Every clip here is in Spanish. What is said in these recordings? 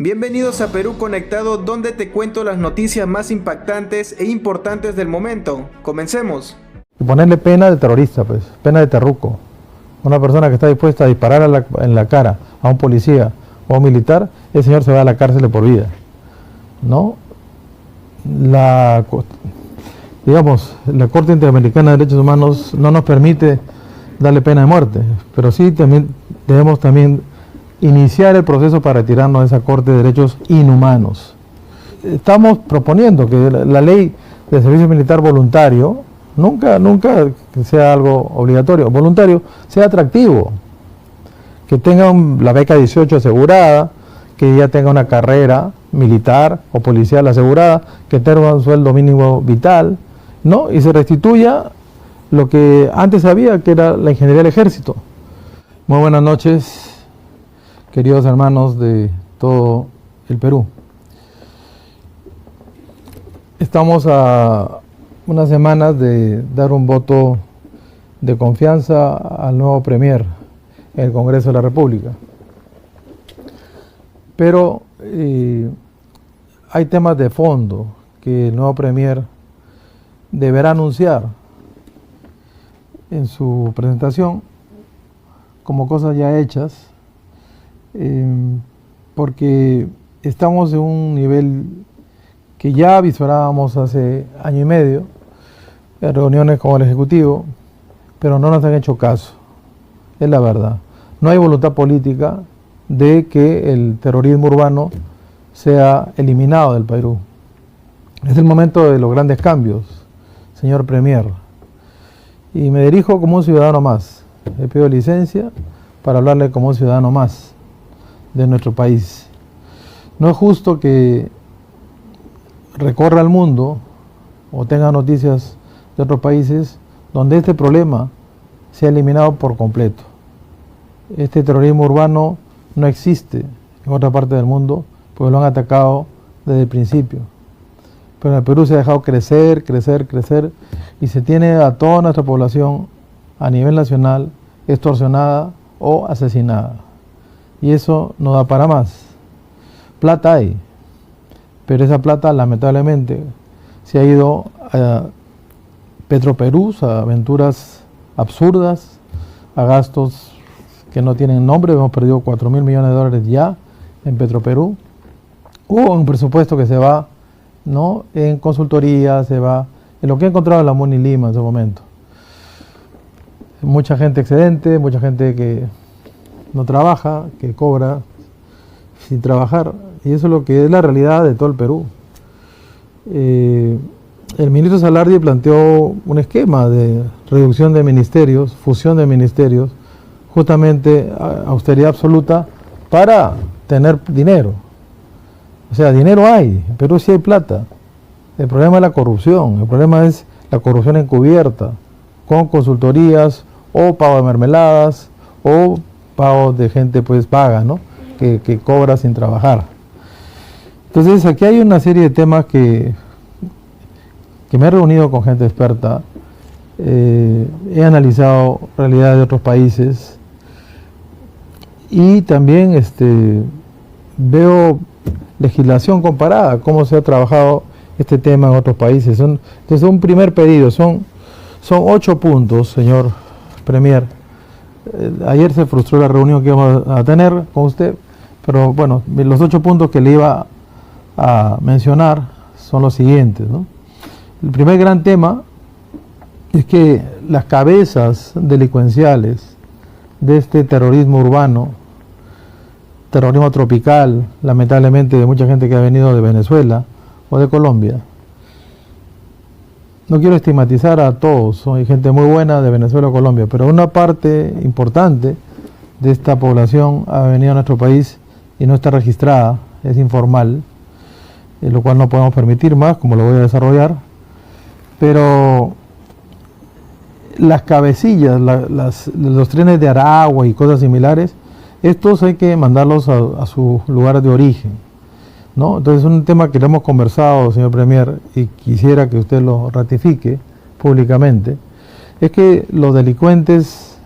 Bienvenidos a Perú Conectado, donde te cuento las noticias más impactantes e importantes del momento. Comencemos. Y ponerle pena de terrorista, pues, pena de terruco. Una persona que está dispuesta a disparar en la cara a un policía o a un militar, el señor se va a la cárcel de por vida, ¿no? La Corte Interamericana de Derechos Humanos no nos permite darle pena de muerte, pero sí debemos iniciar el proceso para retirarnos de esa Corte de Derechos Inhumanos. Estamos proponiendo que la ley de servicio militar voluntario, nunca que sea algo obligatorio, voluntario, sea atractivo, que tenga la beca 18 asegurada, que ya tenga una carrera militar o policial asegurada, que tenga un sueldo mínimo vital, ¿no? Y se restituya lo que antes había, que era la ingeniería del ejército. Muy buenas noches, queridos hermanos de todo el Perú. Estamos a unas semanas de dar un voto de confianza al nuevo Premier en el Congreso de la República. Pero hay temas de fondo que el nuevo Premier deberá anunciar en su presentación como cosas ya hechas, porque estamos en un nivel que ya visualizábamos hace año y medio en reuniones con el Ejecutivo, pero no nos han hecho caso, es la verdad. No hay voluntad política de que el terrorismo urbano sea eliminado del Perú. Es el momento de los grandes cambios, señor Premier, y me dirijo como un ciudadano más. Le pido licencia para hablarle como un ciudadano más de nuestro país. No es justo que recorra el mundo o tenga noticias de otros países donde este problema sea eliminado por completo. Este terrorismo urbano no existe en otra parte del mundo porque lo han atacado desde el principio. Pero en el Perú se ha dejado crecer y se tiene a toda nuestra población a nivel nacional extorsionada o asesinada. Y eso no da para más. Plata hay, pero esa plata lamentablemente se ha ido a Petroperú, a aventuras absurdas, a gastos que no tienen nombre. Hemos perdido 4.000 millones de dólares ya en Petroperú. Hubo un presupuesto que se va, ¿no?, en consultoría, se va en lo que ha encontrado la MUNI Lima en su momento. Mucha gente excedente, mucha gente que no trabaja, que cobra sin trabajar, y eso es lo que es la realidad de todo el Perú. El ministro Salardi planteó un esquema de reducción de ministerios, fusión de ministerios, justamente austeridad absoluta para tener dinero. O sea, dinero hay, en Perú sí hay plata. El problema es la corrupción, el problema es la corrupción encubierta, con consultorías o pago de mermeladas o pago de gente pues paga, ¿no?, que cobra sin trabajar. Entonces aquí hay una serie de temas que me he reunido con gente experta, he analizado realidades de otros países y también veo legislación comparada, cómo se ha trabajado este tema en otros países. Entonces un primer pedido, son 8 puntos, señor Premier. Ayer se frustró la reunión que íbamos a tener con usted, pero bueno, los 8 puntos que le iba a mencionar son los siguientes, ¿no? El primer gran tema es que las cabezas delincuenciales de este terrorismo urbano, terrorismo tropical, lamentablemente de mucha gente que ha venido de Venezuela o de Colombia. No quiero estigmatizar a todos, hay gente muy buena de Venezuela o Colombia, pero una parte importante de esta población ha venido a nuestro país y no está registrada, es informal, lo cual no podemos permitir más, como lo voy a desarrollar. Pero las cabecillas, los trenes de Aragua y cosas similares, estos hay que mandarlos a sus lugares de origen, ¿no? Entonces es un tema que lo hemos conversado, señor Premier, y quisiera que usted lo ratifique públicamente, es que los delincuentes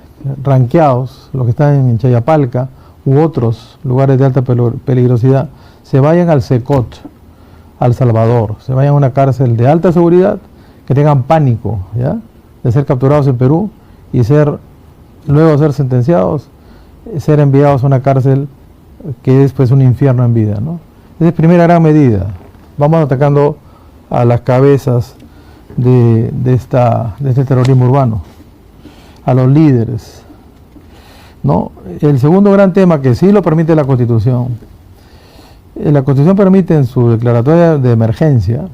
ranqueados, los que están en Chayapalca u otros lugares de alta peligrosidad, se vayan al Secot, al Salvador, se vayan a una cárcel de alta seguridad, que tengan pánico, ¿ya?, de ser capturados en Perú y luego de ser sentenciados, ser enviados a una cárcel que es pues un infierno en vida, ¿no? Esa es primera gran medida. Vamos atacando a las cabezas de este terrorismo urbano, a los líderes, ¿no? El segundo gran tema, que sí lo permite la Constitución, la Constitución permite en su declaratoria de emergencia,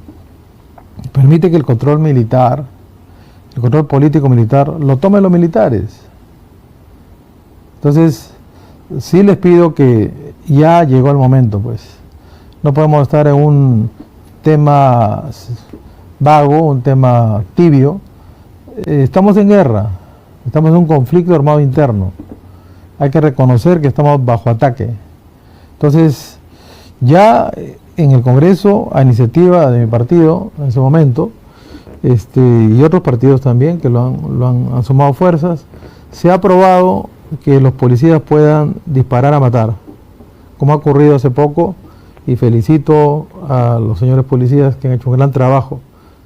permite que el control militar, el control político militar, lo tomen los militares. Entonces, sí les pido que ya llegó el momento, pues. No podemos estar en un tema vago, un tema tibio. Estamos en guerra, estamos en un conflicto armado interno. Hay que reconocer que estamos bajo ataque. Entonces, ya en el Congreso, a iniciativa de mi partido en ese momento, y otros partidos también que han sumado fuerzas, se ha aprobado que los policías puedan disparar a matar, como ha ocurrido hace poco, y felicito a los señores policías que han hecho un gran trabajo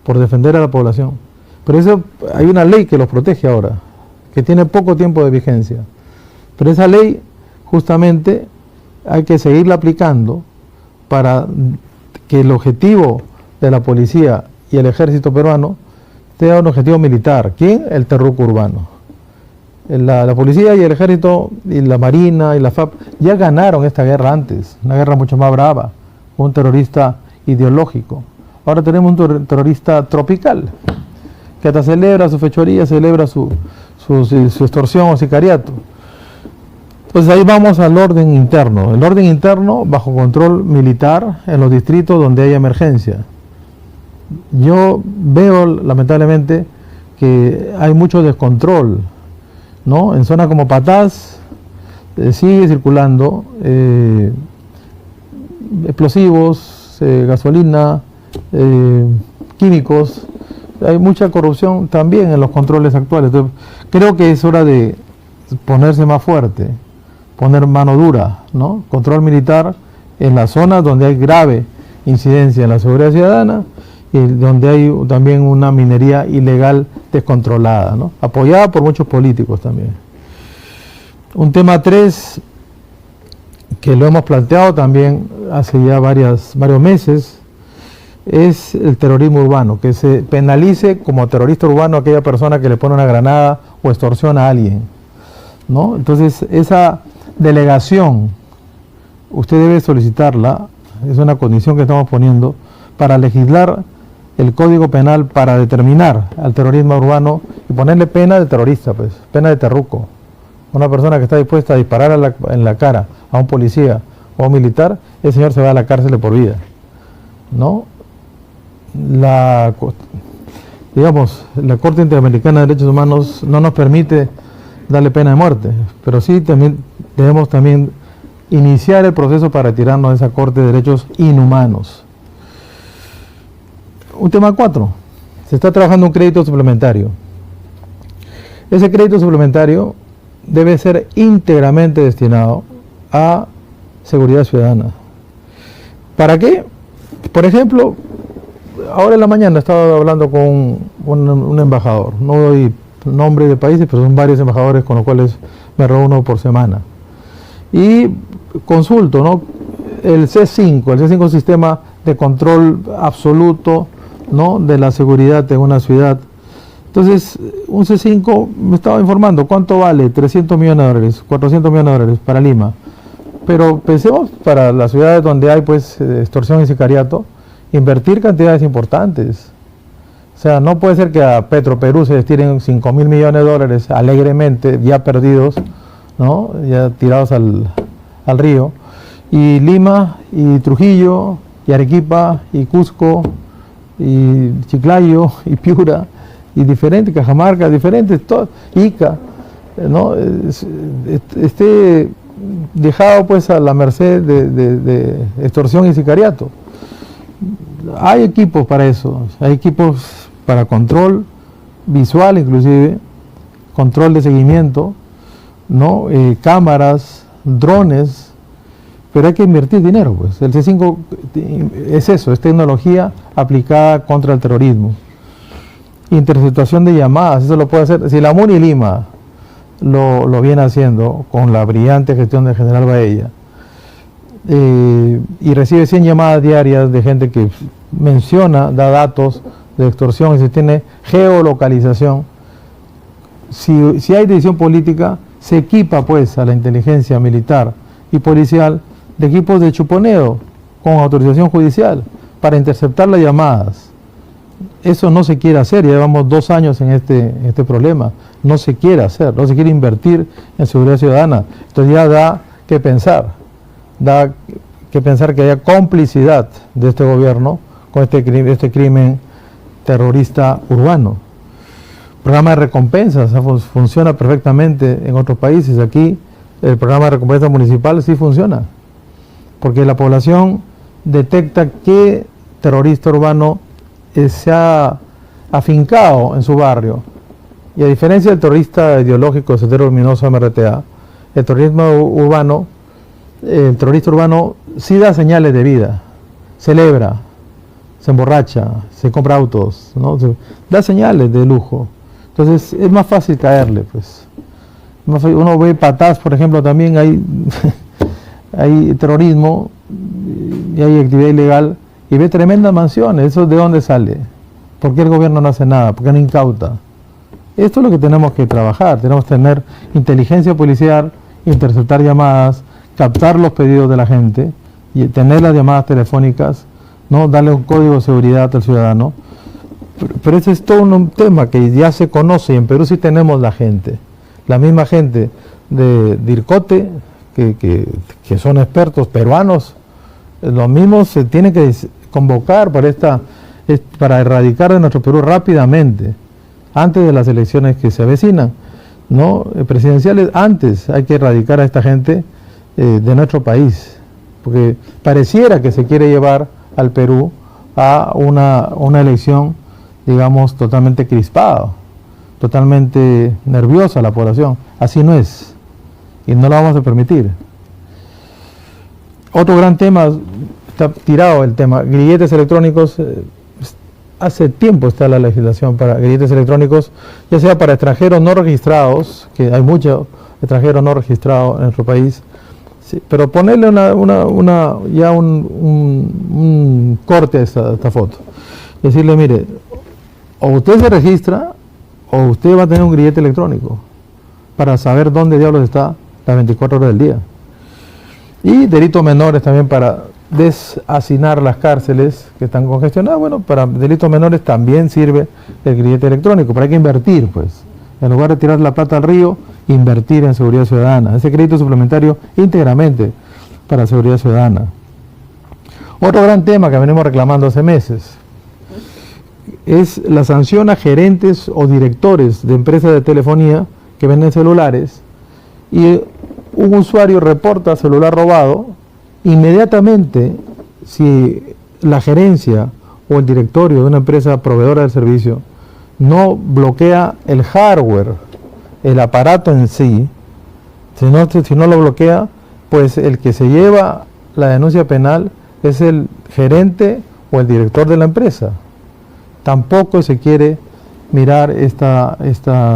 por defender a la población. Pero eso, hay una ley que los protege ahora, que tiene poco tiempo de vigencia. Pero esa ley, justamente, hay que seguirla aplicando para que el objetivo de la policía y el ejército peruano sea un objetivo militar. ¿Quién? El terruco urbano. La policía y el ejército y la marina y la FAP ya ganaron esta guerra antes, una guerra mucho más brava, un terrorista ideológico. Ahora tenemos un terrorista tropical, que hasta celebra su fechoría, celebra su extorsión o sicariato. Entonces ahí vamos al orden interno. El orden interno bajo control militar en los distritos donde hay emergencia. Yo veo lamentablemente que hay mucho descontrol, ¿no? En zonas como Patás sigue circulando explosivos, gasolina, químicos. Hay mucha corrupción también en los controles actuales. Entonces, creo que es hora de ponerse más fuerte, poner mano dura, ¿no? Control militar en las zonas donde hay grave incidencia en la seguridad ciudadana y donde hay también una minería ilegal descontrolada, ¿no?, apoyada por muchos políticos también. Un tema 3, que lo hemos planteado también hace ya varios meses, es el terrorismo urbano, que se penalice como terrorista urbano a aquella persona que le pone una granada o extorsiona a alguien, ¿no? Entonces, esa delegación, usted debe solicitarla, es una condición que estamos poniendo para legislar el Código Penal para determinar al terrorismo urbano y ponerle pena de terrorista, pues, pena de terruco. Una persona que está dispuesta a disparar en la cara a un policía o a un militar, el señor se va a la cárcel de por vida, ¿no? La Corte Interamericana de Derechos Humanos no nos permite darle pena de muerte, pero sí debemos iniciar el proceso para retirarnos de esa Corte de Derechos Inhumanos. Un tema 4, se está trabajando un crédito suplementario. Ese crédito suplementario debe ser íntegramente destinado a seguridad ciudadana. ¿Para qué? Por ejemplo, ahora en la mañana estaba hablando con un embajador, no doy nombre de países, pero son varios embajadores con los cuales me reúno por semana. Y consulto, ¿no?, el C5 es un sistema de control absoluto, ¿no?, de la seguridad en una ciudad. Entonces, un C5 me estaba informando cuánto vale, 300 millones de dólares, 400 millones de dólares para Lima. Pero pensemos para las ciudades donde hay pues extorsión y sicariato, invertir cantidades importantes. O sea, no puede ser que a Petroperú se les tiren 5.000 millones de dólares alegremente, ya perdidos, ¿no?, ya tirados al río. Y Lima, y Trujillo, y Arequipa, y Cusco, y Chiclayo, y Piura, y diferentes, Cajamarca, diferentes, Ica, ¿no?, esté dejado pues a la merced de extorsión y sicariato. Hay equipos para eso, hay equipos para control visual, inclusive control de seguimiento, ¿no?, cámaras, drones, pero hay que invertir dinero, pues. El C5 es eso, es tecnología aplicada contra el terrorismo. Interceptación de llamadas, eso lo puede hacer. Si la MUNI Lima lo viene haciendo con la brillante gestión del general Baella, y recibe 100 llamadas diarias de gente que menciona, da datos de extorsión y se tiene geolocalización. Si hay decisión política, se equipa pues a la inteligencia militar y policial de equipos de chuponeo con autorización judicial para interceptar las llamadas. Eso no se quiere hacer, ya llevamos 2 años en este problema, no se quiere hacer, no se quiere invertir en seguridad ciudadana. Entonces ya da que pensar que haya complicidad de este gobierno con este crimen terrorista urbano. Programa de recompensas funciona perfectamente en otros países. Aquí el programa de recompensa municipal sí funciona, porque la población detecta qué terrorista urbano se ha afincado en su barrio. Y a diferencia del terrorista ideológico, Sendero Luminoso, MRTA, el terrorista urbano sí da señales de vida, celebra, se emborracha, se compra autos, ¿no? Da señales de lujo. Entonces es más fácil caerle, pues. Uno ve Patás, por ejemplo, también hay terrorismo y hay actividad ilegal y ve tremendas mansiones. ¿Eso de dónde sale? ¿Por qué el gobierno no hace nada? ¿Por qué no incauta? Esto es lo que tenemos que trabajar. Tenemos que tener inteligencia policial, interceptar llamadas, captar los pedidos de la gente y tener las llamadas telefónicas, ¿no? Darle un código de seguridad al ciudadano. Pero ese es todo un tema que ya se conoce y en Perú sí tenemos la gente. La misma gente de DIRCOTE, que son expertos peruanos, los mismos se tienen que convocar para erradicar de nuestro Perú rápidamente, antes de las elecciones que se avecinan, ¿no? Presidenciales, antes hay que erradicar a esta gente de nuestro país, porque pareciera que se quiere llevar al Perú a una elección, digamos, totalmente crispada, totalmente nerviosa la población. Así no es, y no lo vamos a permitir. Otro gran tema, está tirado el tema, grilletes electrónicos. Hace tiempo está la legislación para grilletes electrónicos, ya sea para extranjeros no registrados, que hay muchos extranjeros no registrados en nuestro país, sí, pero ponerle un corte a esta foto. Decirle, mire, o usted se registra o usted va a tener un grillete electrónico para saber dónde diablos está las 24 horas del día. Y delitos menores también para deshacinar las cárceles que están congestionadas. Bueno, para delitos menores también sirve el grillete electrónico, pero hay que invertir, pues. En lugar de tirar la plata al río, invertir en seguridad ciudadana. Ese crédito suplementario íntegramente para seguridad ciudadana. Otro gran tema que venimos reclamando hace meses es la sanción a gerentes o directores de empresas de telefonía que venden celulares y un usuario reporta celular robado. Inmediatamente, si la gerencia o el directorio de una empresa proveedora del servicio no bloquea el hardware, el aparato en sí, si no lo bloquea, pues el que se lleva la denuncia penal es el gerente o el director de la empresa. Tampoco se quiere mirar esta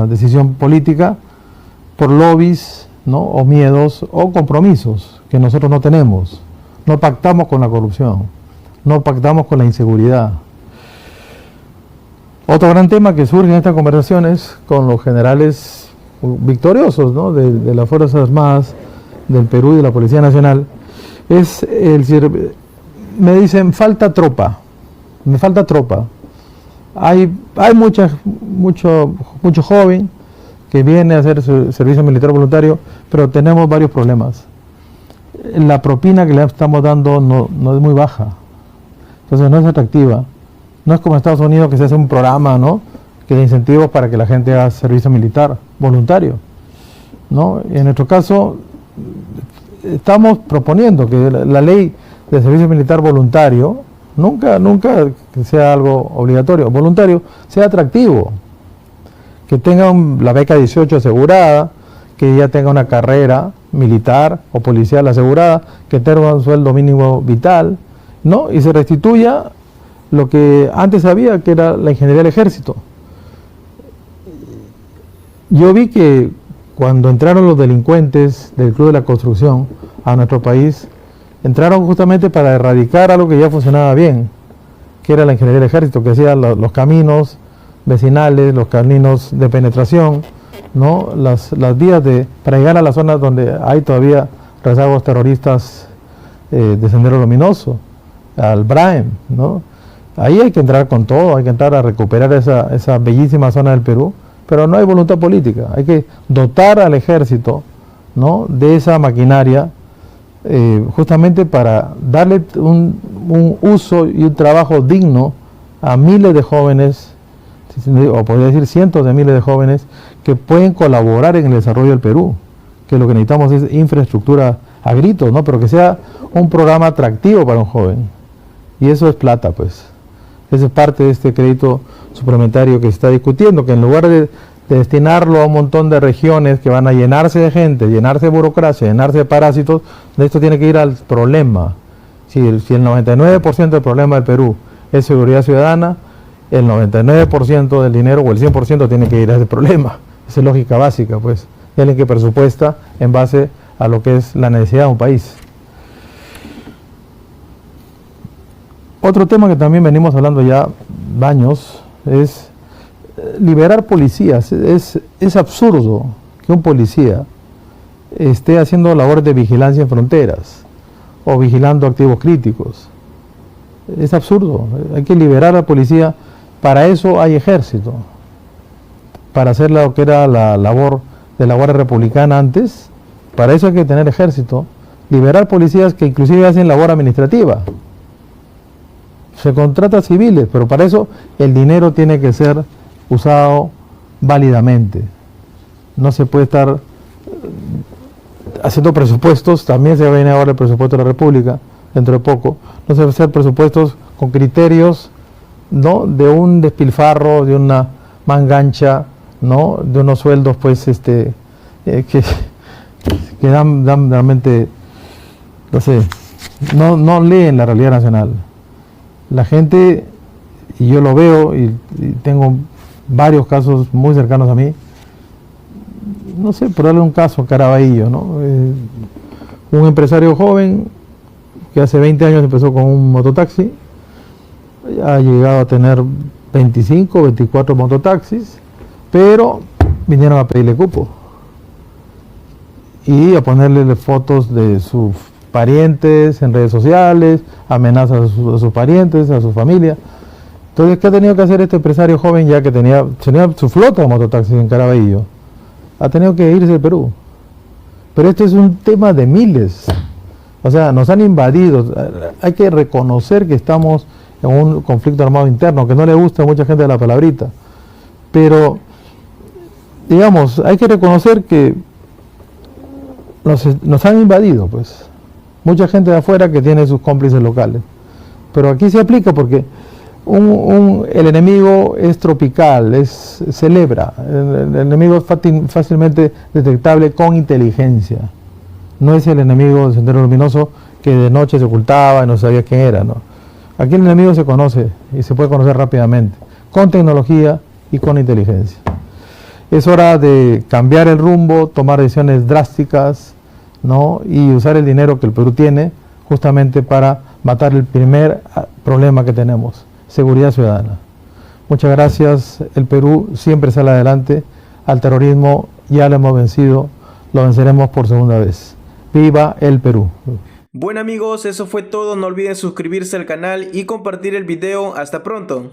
decisión política por lobbies, ¿no? O miedos o compromisos que nosotros no tenemos. No pactamos con la corrupción, no pactamos con la inseguridad. Otro gran tema que surge en estas conversaciones con los generales victoriosos, ¿no? de las Fuerzas Armadas del Perú y de la Policía Nacional es me dicen, falta tropa, me falta tropa. Hay mucho joven que viene a hacer su servicio militar voluntario, pero tenemos varios problemas. La propina que le estamos dando no es muy baja, entonces no es atractiva. No es como en Estados Unidos que se hace un programa, ¿no?, que de incentivos para que la gente haga servicio militar voluntario, ¿no? En nuestro caso estamos proponiendo que la ley de servicio militar voluntario nunca sea algo obligatorio, voluntario, sea atractivo, que tenga la beca 18 asegurada, que ya tenga una carrera militar o policial asegurada, que tenga un sueldo mínimo vital, ¿no? Y se restituya lo que antes había, que era la ingeniería del ejército. Yo vi que cuando entraron los delincuentes del Club de la Construcción a nuestro país, entraron justamente para erradicar algo que ya funcionaba bien, que era la ingeniería del ejército, que hacía los caminos vecinales, los caminos de penetración, ¿no? Las vías para llegar a las zonas donde hay todavía rezagos terroristas de Sendero Luminoso, al Braem, ¿no? Ahí hay que entrar con todo, hay que entrar a recuperar esa bellísima zona del Perú, pero no hay voluntad política. Hay que dotar al ejército, ¿no?, de esa maquinaria, justamente para darle un uso y un trabajo digno a miles de jóvenes, o podría decir cientos de miles de jóvenes, que pueden colaborar en el desarrollo del Perú, que lo que necesitamos es infraestructura a gritos, ¿no?, pero que sea un programa atractivo para un joven. Y eso es plata, pues. Esa es parte de este crédito suplementario que se está discutiendo, que en lugar de destinarlo a un montón de regiones que van a llenarse de gente, llenarse de burocracia, llenarse de parásitos, de esto tiene que ir al problema. Si el 99% del problema del Perú es seguridad ciudadana, el 99% del dinero o el 100% tiene que ir a ese problema. Esa es lógica básica, pues. Y alguien que presupuesta en base a lo que es la necesidad de un país. Otro tema que también venimos hablando ya años es liberar policías. Es absurdo que un policía esté haciendo labores de vigilancia en fronteras o vigilando activos críticos. Es absurdo. Hay que liberar a la policía. Para eso hay ejército. Para hacer lo que era la labor de la Guardia Republicana antes, para eso hay que tener ejército. Liberar policías que inclusive hacen labor administrativa. Se contrata civiles, pero para eso el dinero tiene que ser usado válidamente. No se puede estar haciendo presupuestos, también se va a venir ahora el presupuesto de la República, dentro de poco. No se va a hacer presupuestos con criterios, ¿no?, de un despilfarro, de una mangancha, ¿no?, de unos sueldos pues que dan realmente, no sé, no leen la realidad nacional. La gente, y yo lo veo, y tengo varios casos muy cercanos a mí, no sé, por darle un caso, Caraballo, ¿no? Un empresario joven que hace 20 años empezó con un mototaxi, ha llegado a tener 25, 24 mototaxis, pero vinieron a pedirle cupo y a ponerle fotos de sus parientes en redes sociales, amenazas a sus parientes, a su familia. Entonces, ¿qué ha tenido que hacer este empresario joven ya que tenía su flota de mototaxis en Caraballo? Ha tenido que irse del Perú. Pero esto es un tema de miles. O sea, nos han invadido. Hay que reconocer que estamos en un conflicto armado interno, que no le gusta a mucha gente la palabrita. Pero, digamos, hay que reconocer que nos han invadido, pues. Mucha gente de afuera que tiene sus cómplices locales. Pero aquí se aplica porque el enemigo es tropical, celebra. El enemigo es fácilmente detectable con inteligencia. No es el enemigo del Sendero Luminoso que de noche se ocultaba y no sabía quién era, ¿no? Aquí el enemigo se conoce y se puede conocer rápidamente, con tecnología y con inteligencia. Es hora de cambiar el rumbo, tomar decisiones drásticas, ¿no?, y usar el dinero que el Perú tiene justamente para matar el primer problema que tenemos, seguridad ciudadana. Muchas gracias. El Perú siempre sale adelante. Al terrorismo ya lo hemos vencido, lo venceremos por segunda vez. ¡Viva el Perú! Bueno amigos, eso fue todo. No olviden suscribirse al canal y compartir el video. Hasta pronto.